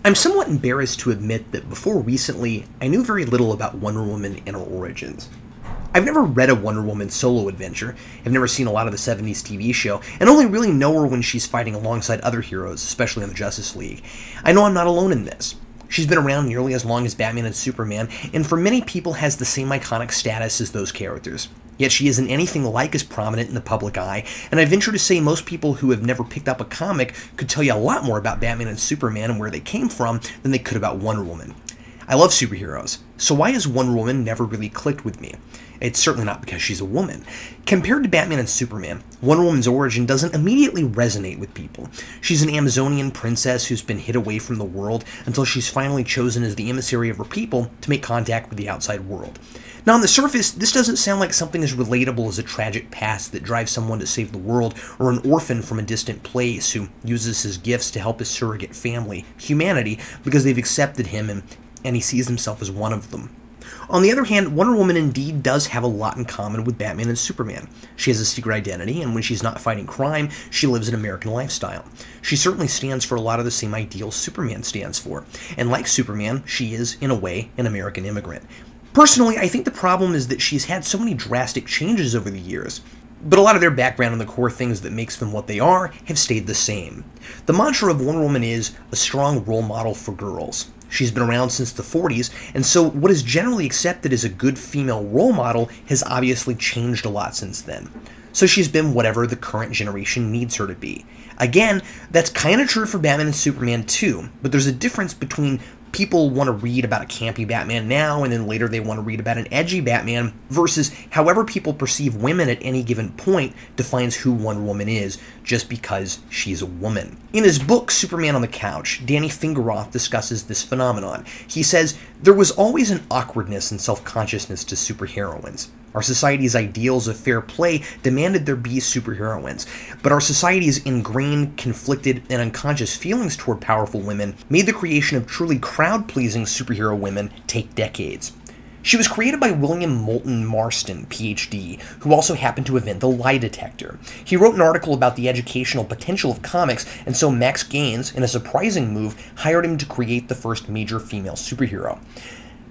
I'm somewhat embarrassed to admit that before recently, I knew very little about Wonder Woman and her origins. I've never read a Wonder Woman solo adventure, I've never seen a lot of the 70s TV show, and only really know her when she's fighting alongside other heroes, especially in the Justice League. I know I'm not alone in this. She's been around nearly as long as Batman and Superman, and for many people has the same iconic status as those characters. Yet she isn't anything like as prominent in the public eye, and I venture to say most people who have never picked up a comic could tell you a lot more about Batman and Superman and where they came from than they could about Wonder Woman. I love superheroes, so why has Wonder Woman never really clicked with me? It's certainly not because she's a woman. Compared to Batman and Superman, Wonder Woman's origin doesn't immediately resonate with people. She's an Amazonian princess who's been hid away from the world until she's finally chosen as the emissary of her people to make contact with the outside world. Now, on the surface, this doesn't sound like something as relatable as a tragic past that drives someone to save the world, or an orphan from a distant place who uses his gifts to help his surrogate family, humanity, because they've accepted him and he sees himself as one of them. On the other hand, Wonder Woman indeed does have a lot in common with Batman and Superman. She has a secret identity, and when she's not fighting crime, she lives an American lifestyle. She certainly stands for a lot of the same ideals Superman stands for, and like Superman, she is, in a way, an American immigrant. Personally, I think the problem is that she's had so many drastic changes over the years, but a lot of their background and the core things that makes them what they are have stayed the same. The mantra of Wonder Woman is a strong role model for girls. She's been around since the 40s, and so what is generally accepted as a good female role model has obviously changed a lot since then. So she's been whatever the current generation needs her to be. Again, that's kind of true for Batman and Superman too, but there's a difference between people want to read about a campy Batman now, and then later they want to read about an edgy Batman, versus however people perceive women at any given point defines who Wonder Woman is, just because she's a woman. In his book, Superman on the Couch, Danny Fingeroth discusses this phenomenon. He says, "There was always an awkwardness and self-consciousness to superheroines. Our society's ideals of fair play demanded there be superheroines, but our society's ingrained, conflicted, and unconscious feelings toward powerful women made the creation of truly crowd-pleasing superhero women take decades." She was created by William Moulton Marston, Ph.D., who also happened to invent the lie detector. He wrote an article about the educational potential of comics, and so Max Gaines, in a surprising move, hired him to create the first major female superhero.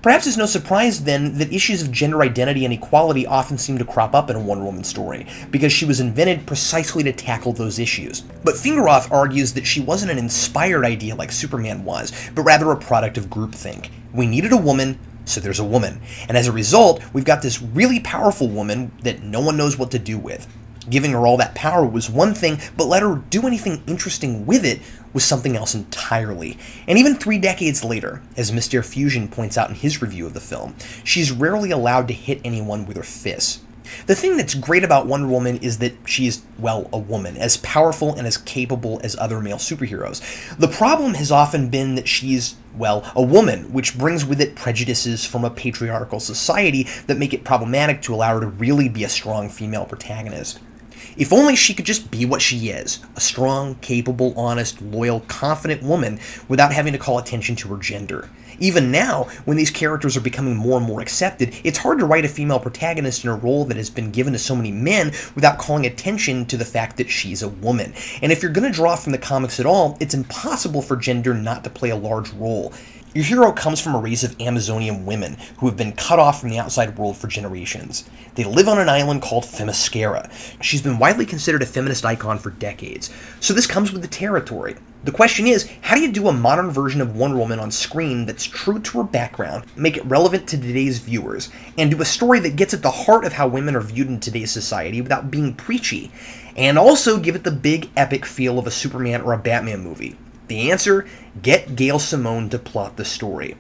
Perhaps it's no surprise, then, that issues of gender identity and equality often seem to crop up in a Wonder Woman story, because she was invented precisely to tackle those issues. But Fingeroth argues that she wasn't an inspired idea like Superman was, but rather a product of groupthink. We needed a woman, so there's a woman. And as a result, we've got this really powerful woman that no one knows what to do with. Giving her all that power was one thing, but let her do anything interesting with it was something else entirely. And even 3 decades later, as Mr. Fusion points out in his review of the film, she's rarely allowed to hit anyone with her fists. The thing that's great about Wonder Woman is that she's, well, a woman, as powerful and as capable as other male superheroes. The problem has often been that she's, well, a woman, which brings with it prejudices from a patriarchal society that make it problematic to allow her to really be a strong female protagonist. If only she could just be what she is, a strong, capable, honest, loyal, confident woman without having to call attention to her gender. Even now, when these characters are becoming more and more accepted, it's hard to write a female protagonist in a role that has been given to so many men without calling attention to the fact that she's a woman. And if you're going to draw from the comics at all, it's impossible for gender not to play a large role. Your hero comes from a race of Amazonian women who have been cut off from the outside world for generations. They live on an island called Themyscira. She's been widely considered a feminist icon for decades, so this comes with the territory. The question is, how do you do a modern version of Wonder Woman on screen that's true to her background, make it relevant to today's viewers, and do a story that gets at the heart of how women are viewed in today's society without being preachy, and also give it the big epic feel of a Superman or a Batman movie? The answer? Get Gail Simone to plot the story.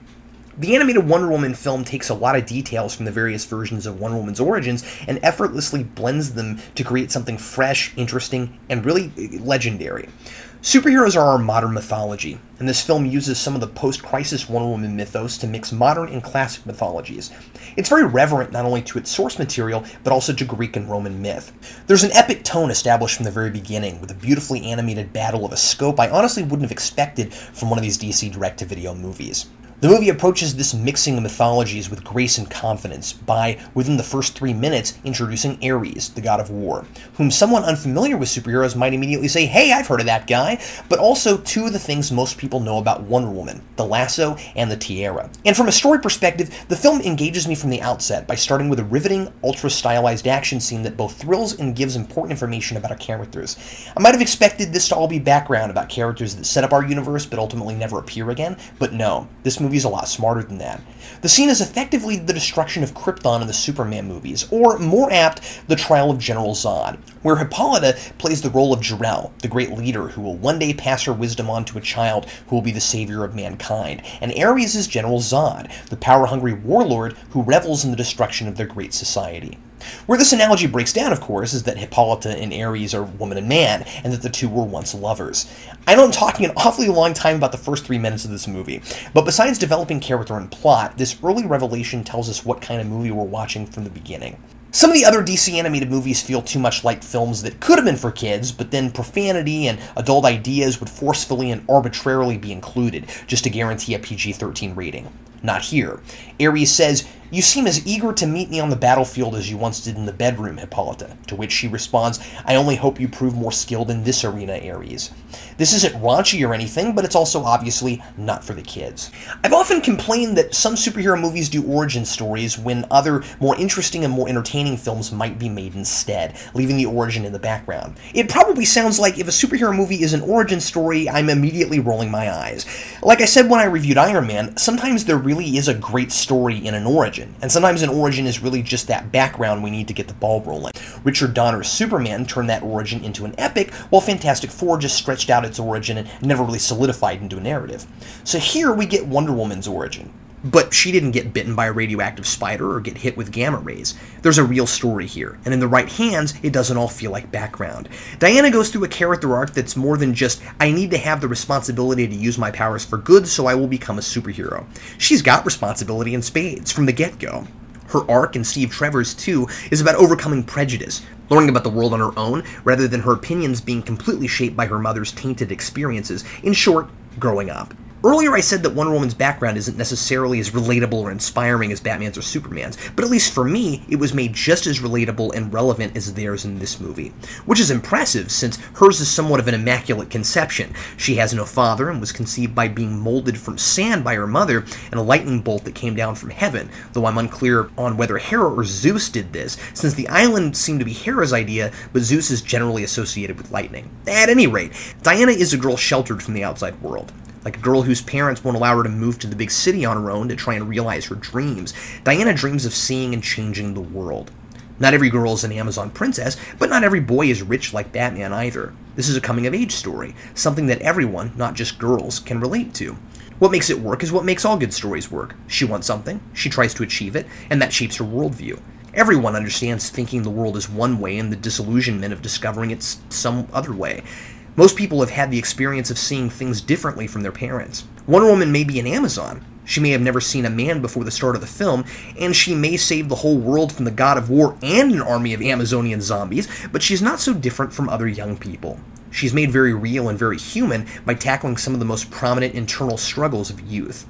The animated Wonder Woman film takes a lot of details from the various versions of Wonder Woman's origins and effortlessly blends them to create something fresh, interesting, and really legendary. Superheroes are our modern mythology, and this film uses some of the post-crisis Wonder Woman mythos to mix modern and classic mythologies. It's very reverent not only to its source material, but also to Greek and Roman myth. There's an epic tone established from the very beginning, with a beautifully animated battle of a scope I honestly wouldn't have expected from one of these DC direct-to-video movies. The movie approaches this mixing of mythologies with grace and confidence by, within the first 3 minutes, introducing Ares, the god of war, whom someone unfamiliar with superheroes might immediately say, hey, I've heard of that guy, but also 2 of the things most people know about Wonder Woman, the lasso and the tiara. And from a story perspective, the film engages me from the outset by starting with a riveting, ultra-stylized action scene that both thrills and gives important information about our characters. I might have expected this to all be background about characters that set up our universe but ultimately never appear again, but no, this movie's a lot smarter than that. The scene is effectively the destruction of Krypton in the Superman movies, or more apt, the trial of General Zod, where Hippolyta plays the role of Jor-El, the great leader who will one day pass her wisdom on to a child who will be the savior of mankind, and Ares is General Zod, the power-hungry warlord who revels in the destruction of their great society. Where this analogy breaks down, of course, is that Hippolyta and Ares are woman and man, and that the 2 were once lovers. I know I'm talking an awfully long time about the first 3 minutes of this movie, but besides developing character and plot, this early revelation tells us what kind of movie we're watching from the beginning. Some of the other DC animated movies feel too much like films that could have been for kids, but then profanity and adult ideas would forcefully and arbitrarily be included, just to guarantee a PG-13 rating. Not here. Ares says, "You seem as eager to meet me on the battlefield as you once did in the bedroom, Hippolyta," to which she responds, "I only hope you prove more skilled in this arena, Ares." This isn't raunchy or anything, but it's also obviously not for the kids. I've often complained that some superhero movies do origin stories when other, more interesting and more entertaining films might be made instead, leaving the origin in the background. It probably sounds like if a superhero movie is an origin story, I'm immediately rolling my eyes. Like I said when I reviewed Iron Man, sometimes there really is a great story in an origin, and sometimes an origin is really just that background we need to get the ball rolling. Richard Donner's Superman turned that origin into an epic, while Fantastic Four just stretched out its origin and never really solidified into a narrative. So here we get Wonder Woman's origin. But she didn't get bitten by a radioactive spider or get hit with gamma rays. There's a real story here, and in the right hands, it doesn't all feel like background. Diana goes through a character arc that's more than just, I need to have the responsibility to use my powers for good so I will become a superhero. She's got responsibility in spades, from the get-go. Her arc, and Steve Trevor's too, is about overcoming prejudice, learning about the world on her own, rather than her opinions being completely shaped by her mother's tainted experiences. In short, growing up. Earlier I said that Wonder Woman's background isn't necessarily as relatable or inspiring as Batman's or Superman's, but at least for me, it was made just as relatable and relevant as theirs in this movie. Which is impressive, since hers is somewhat of an immaculate conception. She has no father and was conceived by being molded from sand by her mother and a lightning bolt that came down from heaven, though I'm unclear on whether Hera or Zeus did this, since the island seemed to be Hera's idea, but Zeus is generally associated with lightning. At any rate, Diana is a girl sheltered from the outside world. Like a girl whose parents won't allow her to move to the big city on her own to try and realize her dreams, Diana dreams of seeing and changing the world. Not every girl is an Amazon princess, but not every boy is rich like Batman either. This is a coming-of-age story, something that everyone, not just girls, can relate to. What makes it work is what makes all good stories work. She wants something, she tries to achieve it, and that shapes her worldview. Everyone understands thinking the world is one way and the disillusionment of discovering it's some other way. Most people have had the experience of seeing things differently from their parents. Wonder Woman may be an Amazon. She may have never seen a man before the start of the film, and she may save the whole world from the god of war and an army of Amazonian zombies, but she's not so different from other young people. She's made very real and very human by tackling some of the most prominent internal struggles of youth.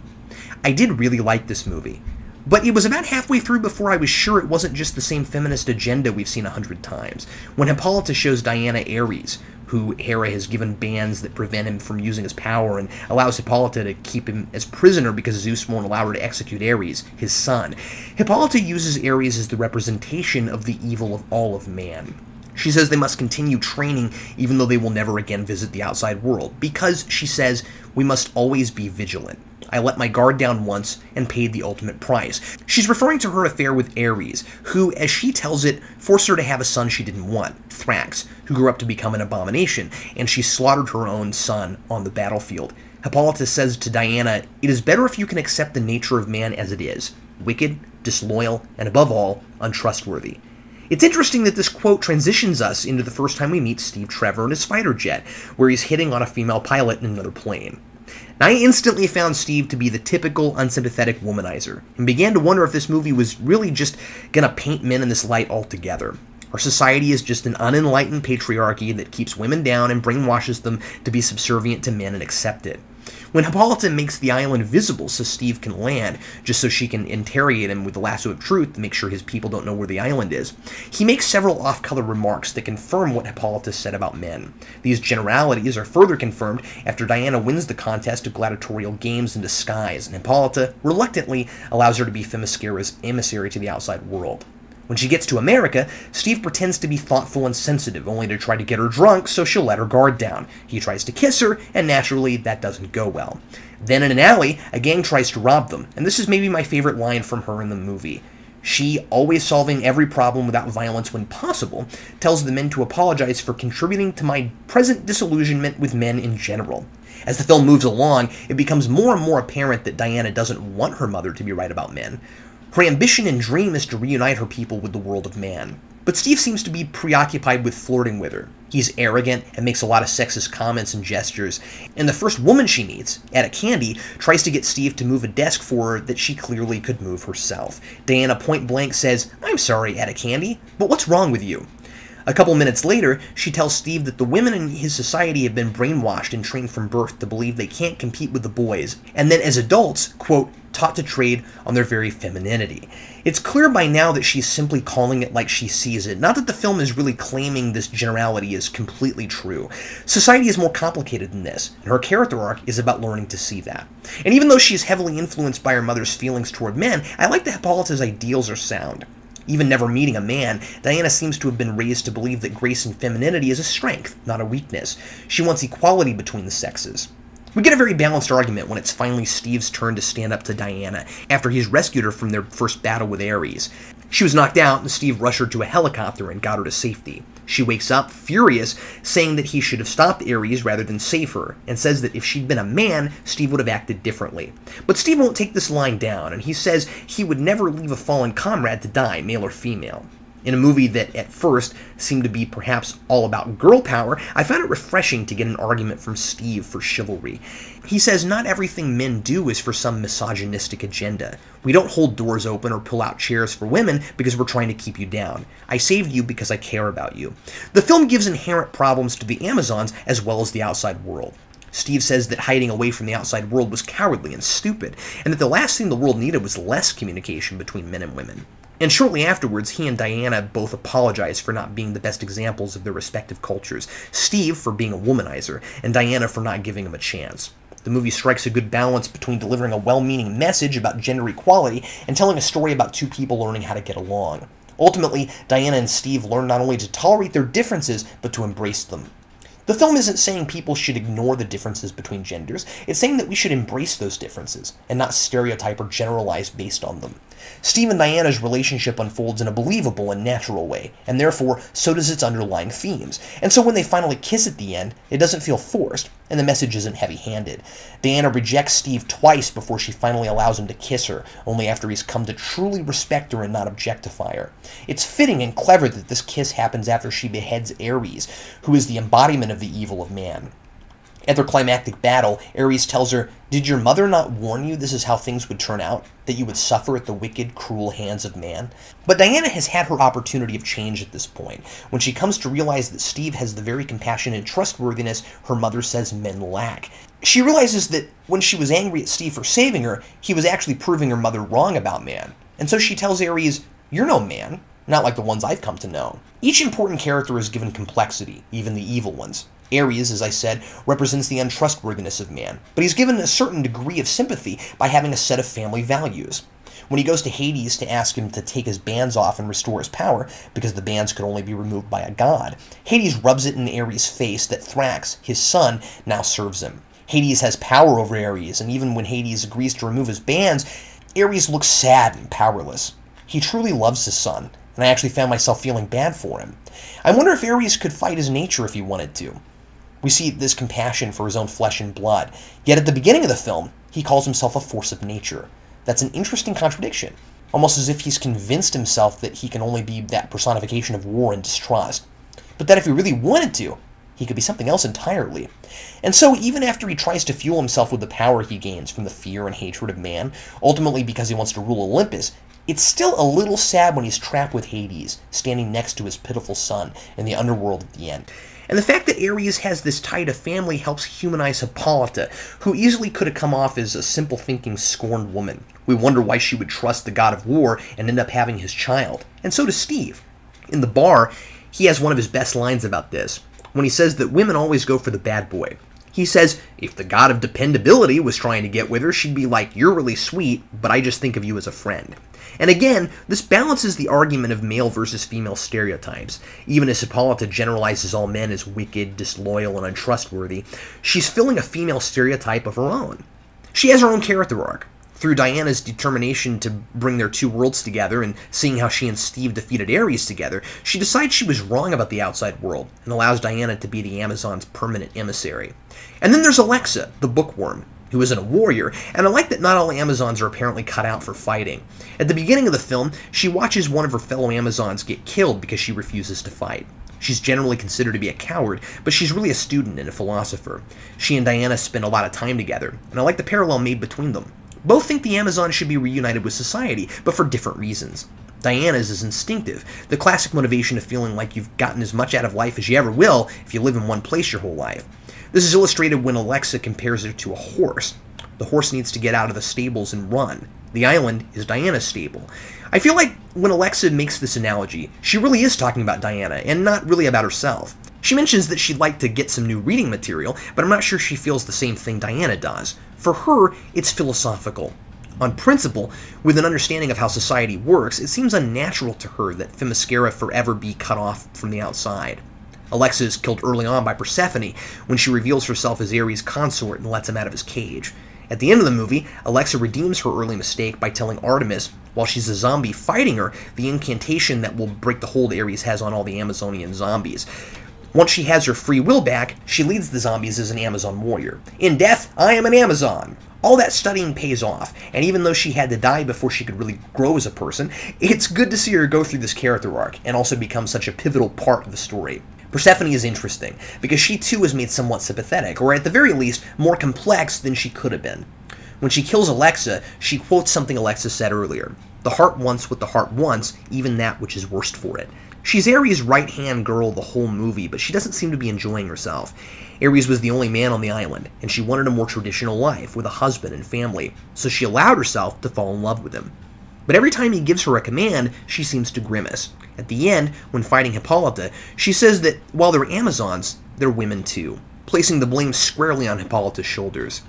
I did really like this movie, but it was about halfway through before I was sure it wasn't just the same feminist agenda we've seen 100 times. When Hippolyta shows Diana Ares, who Hera has given bands that prevent him from using his power and allows Hippolyta to keep him as prisoner because Zeus won't allow her to execute Ares, his son. Hippolyta uses Ares as the representation of the evil of all of man. She says they must continue training even though they will never again visit the outside world, because, she says, we must always be vigilant. I let my guard down once and paid the ultimate price. She's referring to her affair with Ares, who, as she tells it, forced her to have a son she didn't want, Thrax, who grew up to become an abomination, and she slaughtered her own son on the battlefield. Hippolyta says to Diana, "It is better if you can accept the nature of man as it is, wicked, disloyal, and above all, untrustworthy." It's interesting that this quote transitions us into the first time we meet Steve Trevor in his fighter jet, where he's hitting on a female pilot in another plane. Now, I instantly found Steve to be the typical unsympathetic womanizer, and began to wonder if this movie was really just gonna paint men in this light altogether. Our society is just an unenlightened patriarchy that keeps women down and brainwashes them to be subservient to men and accept it. When Hippolyta makes the island visible so Steve can land, just so she can interrogate him with the lasso of truth to make sure his people don't know where the island is, he makes several off-color remarks that confirm what Hippolyta said about men. These generalities are further confirmed after Diana wins the contest of gladiatorial games in disguise, and Hippolyta reluctantly allows her to be Themyscira's emissary to the outside world. When she gets to America, Steve pretends to be thoughtful and sensitive, only to try to get her drunk so she'll let her guard down. He tries to kiss her, and naturally, that doesn't go well. Then in an alley, a gang tries to rob them, and this is maybe my favorite line from her in the movie. She, always solving every problem without violence when possible, tells the men to apologize for contributing to my present disillusionment with men in general. As the film moves along, it becomes more and more apparent that Diana doesn't want her mother to be right about men. Her ambition and dream is to reunite her people with the world of man. But Steve seems to be preoccupied with flirting with her. He's arrogant and makes a lot of sexist comments and gestures, and the first woman she meets, Etta Candy, tries to get Steve to move a desk for her that she clearly could move herself. Diana point blank says, "I'm sorry, Etta Candy, but what's wrong with you?" A couple minutes later, she tells Steve that the women in his society have been brainwashed and trained from birth to believe they can't compete with the boys, and then as adults, quote, taught to trade on their very femininity. It's clear by now that she's simply calling it like she sees it, not that the film is really claiming this generality is completely true. Society is more complicated than this, and her character arc is about learning to see that. And even though she's heavily influenced by her mother's feelings toward men, I like that Hippolyta's ideals are sound. Even never meeting a man, Diana seems to have been raised to believe that grace and femininity is a strength, not a weakness. She wants equality between the sexes. We get a very balanced argument when it's finally Steve's turn to stand up to Diana, after he's rescued her from their first battle with Ares. She was knocked out, and Steve rushed her to a helicopter and got her to safety. She wakes up, furious, saying that he should have stopped Ares rather than save her, and says that if she'd been a man, Steve would have acted differently. But Steve won't take this line down, and he says he would never leave a fallen comrade to die, male or female. In a movie that, at first, seemed to be perhaps all about girl power, I found it refreshing to get an argument from Steve for chivalry. He says not everything men do is for some misogynistic agenda. We don't hold doors open or pull out chairs for women because we're trying to keep you down. I saved you because I care about you. The film gives inherent problems to the Amazons as well as the outside world. Steve says that hiding away from the outside world was cowardly and stupid, and that the last thing the world needed was less communication between men and women. And shortly afterwards, he and Diana both apologize for not being the best examples of their respective cultures, Steve for being a womanizer, and Diana for not giving him a chance. The movie strikes a good balance between delivering a well-meaning message about gender equality and telling a story about two people learning how to get along. Ultimately, Diana and Steve learn not only to tolerate their differences, but to embrace them. The film isn't saying people should ignore the differences between genders, it's saying that we should embrace those differences, and not stereotype or generalize based on them. Steve and Diana's relationship unfolds in a believable and natural way, and therefore, so does its underlying themes. And so when they finally kiss at the end, it doesn't feel forced, and the message isn't heavy-handed. Diana rejects Steve twice before she finally allows him to kiss her, only after he's come to truly respect her and not objectify her. It's fitting and clever that this kiss happens after she beheads Ares, who is the embodiment of the evil of man. At their climactic battle, Ares tells her, "Did your mother not warn you this is how things would turn out? That you would suffer at the wicked, cruel hands of man?" But Diana has had her opportunity of change at this point, when she comes to realize that Steve has the very compassion and trustworthiness her mother says men lack. She realizes that when she was angry at Steve for saving her, he was actually proving her mother wrong about man. And so she tells Ares, "You're no man, not like the ones I've come to know." Each important character is given complexity, even the evil ones. Ares, as I said, represents the untrustworthiness of man, but he's given a certain degree of sympathy by having a set of family values. When he goes to Hades to ask him to take his bands off and restore his power, because the bands could only be removed by a god, Hades rubs it in Ares' face that Thrax, his son, now serves him. Hades has power over Ares, and even when Hades agrees to remove his bands, Ares looks sad and powerless. He truly loves his son, and I actually found myself feeling bad for him. I wonder if Ares could fight his nature if he wanted to. We see this compassion for his own flesh and blood, yet at the beginning of the film, he calls himself a force of nature. That's an interesting contradiction, almost as if he's convinced himself that he can only be that personification of war and distrust, but that if he really wanted to, he could be something else entirely. And so, even after he tries to fuel himself with the power he gains from the fear and hatred of man, ultimately because he wants to rule Olympus, it's still a little sad when he's trapped with Hades, standing next to his pitiful son in the underworld at the end. And the fact that Ares has this tie to family helps humanize Hippolyta, who easily could have come off as a simple-thinking, scorned woman. We wonder why she would trust the god of war and end up having his child. And so does Steve. In the bar, he has one of his best lines about this, when he says that women always go for the bad boy. He says, if the god of dependability was trying to get with her, she'd be like, you're really sweet, but I just think of you as a friend. And again, this balances the argument of male versus female stereotypes. Even as Hippolyta generalizes all men as wicked, disloyal, and untrustworthy, she's filling a female stereotype of her own. She has her own character arc. Through Diana's determination to bring their two worlds together and seeing how she and Steve defeated Ares together, she decides she was wrong about the outside world and allows Diana to be the Amazon's permanent emissary. And then there's Alexa, the Bookworm, who isn't a warrior, and I like that not all Amazons are apparently cut out for fighting. At the beginning of the film, she watches one of her fellow Amazons get killed because she refuses to fight. She's generally considered to be a coward, but she's really a student and a philosopher. She and Diana spend a lot of time together, and I like the parallel made between them. Both think the Amazon should be reunited with society, but for different reasons. Diana's is instinctive, the classic motivation of feeling like you've gotten as much out of life as you ever will if you live in one place your whole life. This is illustrated when Alexa compares her to a horse. The horse needs to get out of the stables and run. The island is Diana's stable. I feel like when Alexa makes this analogy, she really is talking about Diana, and not really about herself. She mentions that she'd like to get some new reading material, but I'm not sure she feels the same thing Diana does. For her, it's philosophical. On principle, with an understanding of how society works, it seems unnatural to her that Themyscira forever be cut off from the outside. Alexa is killed early on by Persephone when she reveals herself as Ares' consort and lets him out of his cage. At the end of the movie, Alexa redeems her early mistake by telling Artemis, while she's a zombie fighting her, the incantation that will break the hold Ares has on all the Amazonian zombies. Once she has her free will back, she leads the zombies as an Amazon warrior. In death, I am an Amazon! All that studying pays off, and even though she had to die before she could really grow as a person, it's good to see her go through this character arc, and also become such a pivotal part of the story. Persephone is interesting, because she too is made somewhat sympathetic, or at the very least, more complex than she could have been. When she kills Alexa, she quotes something Alexa said earlier. The heart wants what the heart wants, even that which is worst for it. She's Ares' right-hand girl the whole movie, but she doesn't seem to be enjoying herself. Ares was the only man on the island, and she wanted a more traditional life with a husband and family, so she allowed herself to fall in love with him. But every time he gives her a command, she seems to grimace. At the end, when fighting Hippolyta, she says that while they're Amazons, they're women too, placing the blame squarely on Hippolyta's shoulders.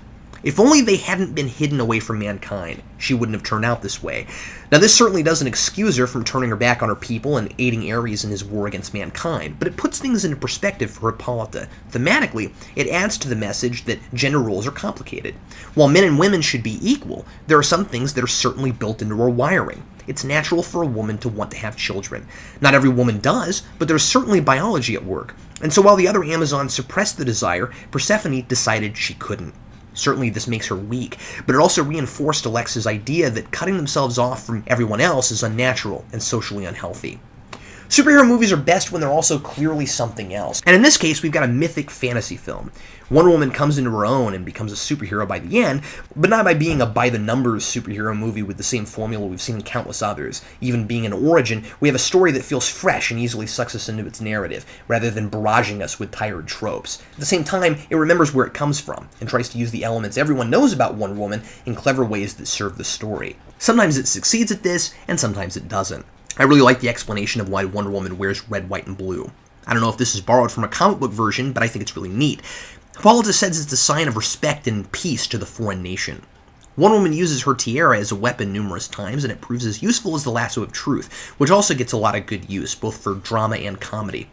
If only they hadn't been hidden away from mankind, she wouldn't have turned out this way. Now, this certainly doesn't excuse her from turning her back on her people and aiding Ares in his war against mankind, but it puts things into perspective for Hippolyta. Thematically, it adds to the message that gender roles are complicated. While men and women should be equal, there are some things that are certainly built into our wiring. It's natural for a woman to want to have children. Not every woman does, but there's certainly biology at work. And so while the other Amazons suppressed the desire, Persephone decided she couldn't. Certainly this makes her weak, but it also reinforced Alexa's idea that cutting themselves off from everyone else is unnatural and socially unhealthy. Superhero movies are best when they're also clearly something else. And in this case, we've got a mythic fantasy film. Wonder Woman comes into her own and becomes a superhero by the end, but not by being a by-the-numbers superhero movie with the same formula we've seen in countless others. Even being an origin, we have a story that feels fresh and easily sucks us into its narrative, rather than barraging us with tired tropes. At the same time, it remembers where it comes from, and tries to use the elements everyone knows about Wonder Woman in clever ways that serve the story. Sometimes it succeeds at this, and sometimes it doesn't. I really like the explanation of why Wonder Woman wears red, white, and blue. I don't know if this is borrowed from a comic book version, but I think it's really neat. Hippolyta says it's a sign of respect and peace to the foreign nation. Wonder Woman uses her tiara as a weapon numerous times, and it proves as useful as the lasso of truth, which also gets a lot of good use, both for drama and comedy.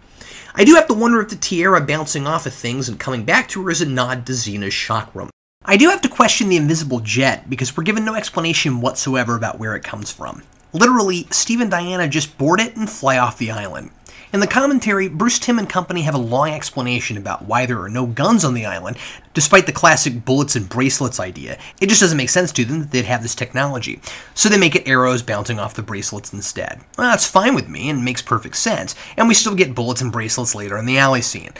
I do have to wonder if the tiara bouncing off of things and coming back to her is a nod to Xena's chakram. I do have to question the invisible jet, because we're given no explanation whatsoever about where it comes from. Literally, Steve and Diana just board it and fly off the island. In the commentary, Bruce Timm and company have a long explanation about why there are no guns on the island, despite the classic bullets and bracelets idea. It just doesn't make sense to them that they'd have this technology. So they make it arrows bouncing off the bracelets instead. Well, that's fine with me and makes perfect sense, and we still get bullets and bracelets later in the alley scene.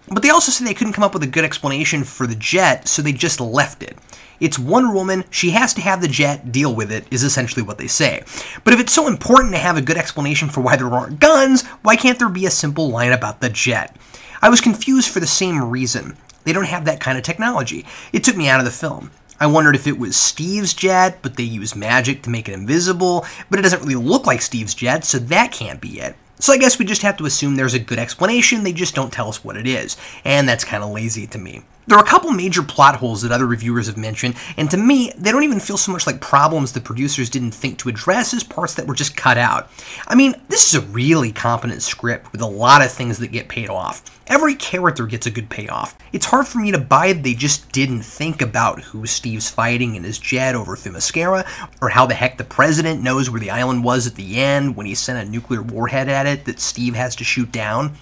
But they also say they couldn't come up with a good explanation for the jet, so they just left it. It's Wonder Woman, she has to have the jet, deal with it, is essentially what they say. But if it's so important to have a good explanation for why there aren't guns, why can't there be a simple line about the jet? I was confused for the same reason. They don't have that kind of technology. It took me out of the film. I wondered if it was Steve's jet, but they use magic to make it invisible, but it doesn't really look like Steve's jet, so that can't be it. So I guess we just have to assume there's a good explanation, they just don't tell us what it is, and that's kind of lazy to me. There are a couple major plot holes that other reviewers have mentioned, and to me, they don't even feel so much like problems the producers didn't think to address as parts that were just cut out. I mean, this is a really competent script with a lot of things that get paid off. Every character gets a good payoff. It's hard for me to buy that they just didn't think about who Steve's fighting in his jet over Themyscira, or how the heck the president knows where the island was at the end when he sent a nuclear warhead at it that Steve has to shoot down.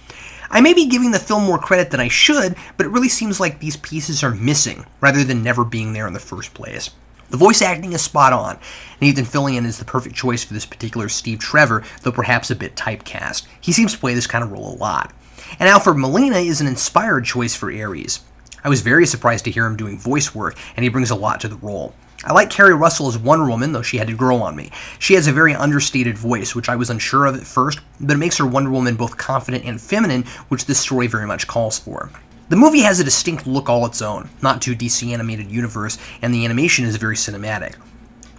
I may be giving the film more credit than I should, but it really seems like these pieces are missing, rather than never being there in the first place. The voice acting is spot on. Nathan Fillion is the perfect choice for this particular Steve Trevor, though perhaps a bit typecast. He seems to play this kind of role a lot. And Alfred Molina is an inspired choice for Ares. I was very surprised to hear him doing voice work, and he brings a lot to the role. I like Keri Russell as Wonder Woman, though she had to grow on me. She has a very understated voice, which I was unsure of at first, but it makes her Wonder Woman both confident and feminine, which this story very much calls for. The movie has a distinct look all its own, not too DC animated universe, and the animation is very cinematic.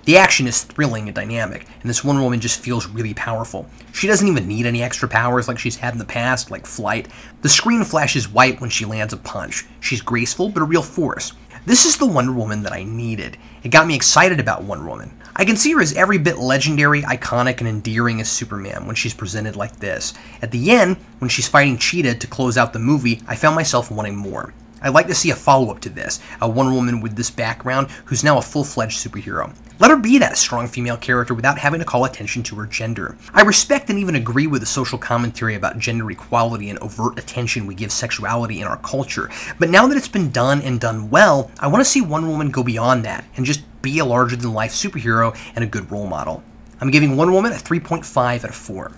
The action is thrilling and dynamic, and this Wonder Woman just feels really powerful. She doesn't even need any extra powers like she's had in the past, like flight. The screen flashes white when she lands a punch. She's graceful, but a real force. This is the Wonder Woman that I needed. It got me excited about Wonder Woman. I can see her as every bit legendary, iconic, and endearing as Superman when she's presented like this. At the end, when she's fighting Cheetah to close out the movie, I found myself wanting more. I'd like to see a follow-up to this, a Wonder Woman with this background who's now a full-fledged superhero. Let her be that strong female character without having to call attention to her gender. I respect and even agree with the social commentary about gender equality and overt attention we give sexuality in our culture, but now that it's been done and done well, I want to see Wonder Woman go beyond that and just be a larger-than-life superhero and a good role model. I'm giving Wonder Woman a 3.5 out of 4.